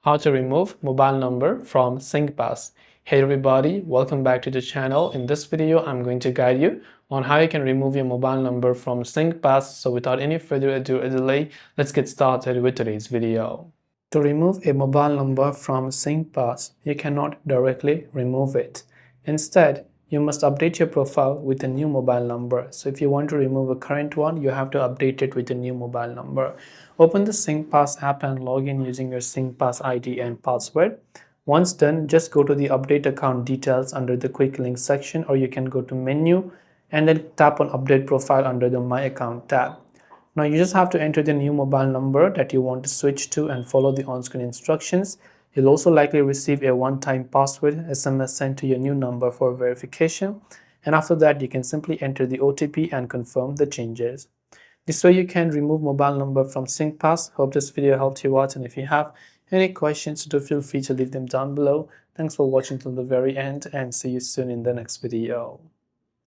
How to remove mobile number from Singpass. Hey everybody, welcome back to the channel. In this video, I'm going to guide you on how you can remove your mobile number from Singpass. So without any further ado or delay, let's get started with today's video. To remove a mobile number from Singpass, you cannot directly remove it. Instead, you must update your profile with a new mobile number. So if you want to remove a current one, you have to update it with a new mobile number. Open the Singpass app and log in using your Singpass ID and password. Once done, just go to the update account details under the quick link section, or you can go to menu and then tap on update profile under the my account tab. Now you just have to enter the new mobile number that you want to switch to and follow the on-screen instructions. You'll also likely receive a one-time password SMS sent to your new number for verification. And after that, you can simply enter the OTP and confirm the changes. This way you can remove mobile number from Singpass. Hope this video helped you out, and if you have any questions, do feel free to leave them down below. Thanks for watching till the very end, and see you soon in the next video.